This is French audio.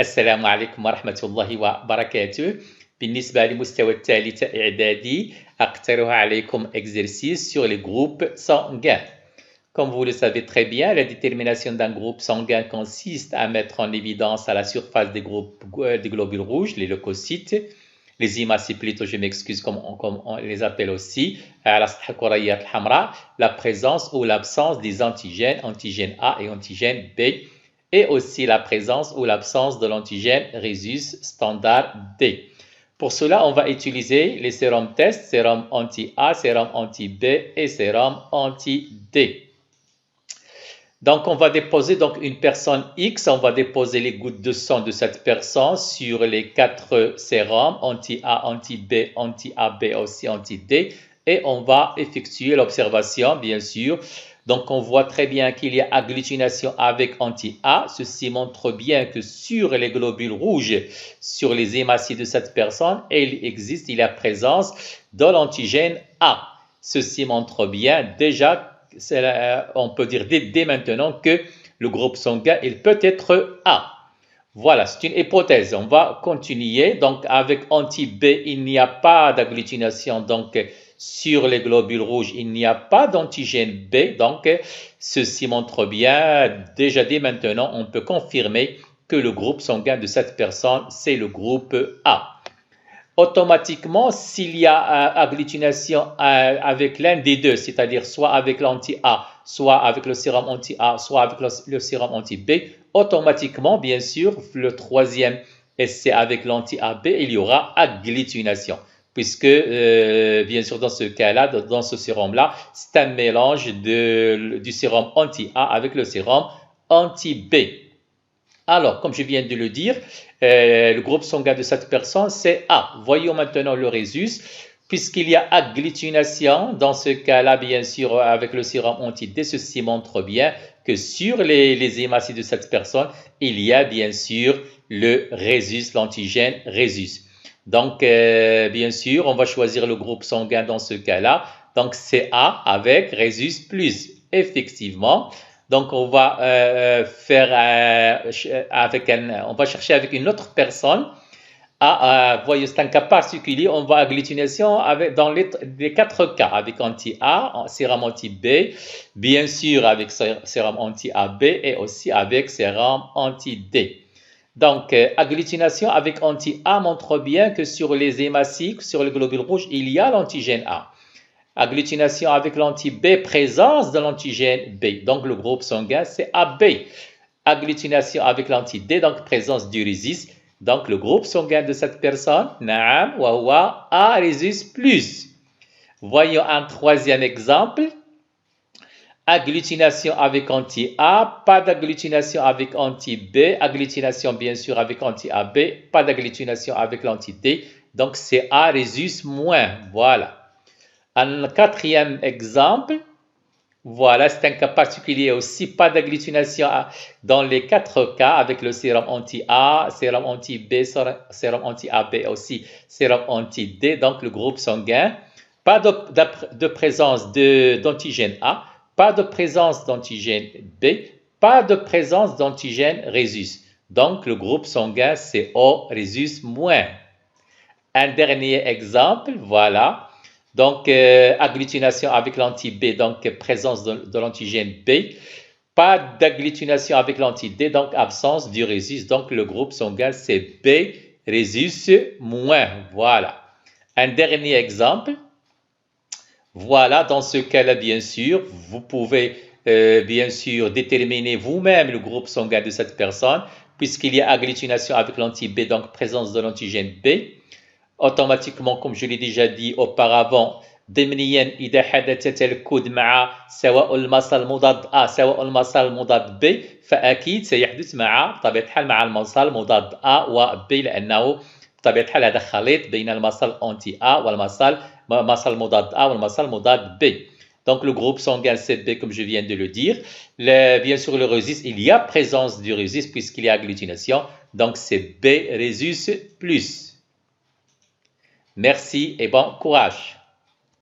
السلام عليكم ورحمة الله وبركاته. بالنسبة لمستوى الثالث إعدادي أقترح عليكم exercice sur les groupes sanguins. Comme vous le savez très bien, la détermination d'un groupe sanguin consiste à mettre en évidence à la surface des globules rouges, les leucocytes, les hématies plutôt, je m'excuse comme on les appelle aussi, la présence ou l'absence des antigènes, antigène A et antigène B, et aussi la présence ou l'absence de l'antigène rhésus standard D. Pour cela, on va utiliser les sérums tests, sérum anti-A, sérum anti-B et sérum anti-D. Donc, on va déposer une personne X, on va déposer les gouttes de sang de cette personne sur les 4 sérums anti-A, anti-B, anti-AB, aussi anti-D, et on va effectuer l'observation, bien sûr. Donc, on voit très bien qu'il y a agglutination avec anti-A. Ceci montre bien que sur les globules rouges, sur les hématies de cette personne, il y a présence de l'antigène A. Ceci montre bien déjà, on peut dire dès maintenant que le groupe sanguin, il peut être A. Voilà, c'est une hypothèse. On va continuer. Donc, avec anti-B, il n'y a pas d'agglutination. Donc, sur les globules rouges, il n'y a pas d'antigène B. Donc, ceci montre bien, déjà dès maintenant, on peut confirmer que le groupe sanguin de cette personne, c'est le groupe A. Automatiquement, s'il y a agglutination avec l'un des deux, c'est-à-dire soit avec l'anti-A, soit avec le sérum anti-A, soit avec le sérum anti-B, automatiquement, bien sûr, le troisième essai avec l'anti-AB, il y aura agglutination. Puisque, bien sûr, dans ce cas-là, dans ce sérum-là, c'est un mélange du sérum anti-A avec le sérum anti-B. Alors, comme je viens de le dire, le groupe sanguin de cette personne, c'est A. Voyons maintenant le rhésus. Puisqu'il y a agglutination, dans ce cas-là, bien sûr, avec le sérum anti-D, ceci montre bien que sur les hématies de cette personne, il y a bien sûr le rhésus, l'antigène rhésus. Donc, bien sûr, on va choisir le groupe sanguin dans ce cas-là. Donc, c'est A avec rhésus plus. Effectivement. Donc, on va on va chercher avec une autre personne. Voyez, c'est un cas particulier. On va agglutination dans les 4 cas, avec anti-A, sérum anti-B, bien sûr avec sérum anti-AB et aussi avec sérum anti-D. Donc, agglutination avec anti-A montre bien que sur les hématies, sur le globule rouge, il y a l'antigène A. Agglutination avec l'anti-B, présence de l'antigène B. Donc, le groupe sanguin, c'est AB. Agglutination avec l'anti-D, donc présence du rhésus. Donc, le groupe sanguin de cette personne, naam, wa A rhésus plus. Voyons un troisième exemple. Agglutination avec anti-A, pas d'agglutination avec anti-B, agglutination bien sûr avec anti-AB, pas d'agglutination avec l'anti-D. Donc, c'est A rhésus moins. Voilà. Un quatrième exemple, voilà, c'est un cas particulier aussi, pas d'agglutination dans les 4 cas avec le sérum anti-A, sérum anti-B, sérum anti-AB aussi, sérum anti-D, donc le groupe sanguin. Pas de présence d'antigène A, pas de présence d'antigène B, pas de présence d'antigène rhésus. Donc le groupe sanguin, c'est O rhésus moins. Un dernier exemple, voilà. Donc, agglutination avec l'anti-B, donc présence de l'antigène B. Pas d'agglutination avec l'anti-D, donc absence du rhésus. Donc, le groupe sanguin, c'est B, rhésus moins. Voilà. Un dernier exemple. Voilà, dans ce cas-là, bien sûr, vous pouvez bien sûr déterminer vous-même le groupe sanguin de cette personne, puisqu'il y a agglutination avec l'anti-B, donc présence de l'antigène B. automatiquement comme je l'ai déjà dit auparavant ضمنيا إذا حدث تلكد مع سواء المصل المضاد A سواء المصل المضاد B فأكيد سيحدث مع بطبيعة الحال مع المصل المضاد A و B لأنه بطبيعة الحال هذا خليط بين المصل أنتي A والمصل المضاد A والمصل المضاد B. Donc le groupe sanguin CB comme je viens de le dire. Bien sûr le rhésus, il y a présence du rhésus puisqu'il y a agglutination. Donc c'est B rhésus plus. Merci et bon courage.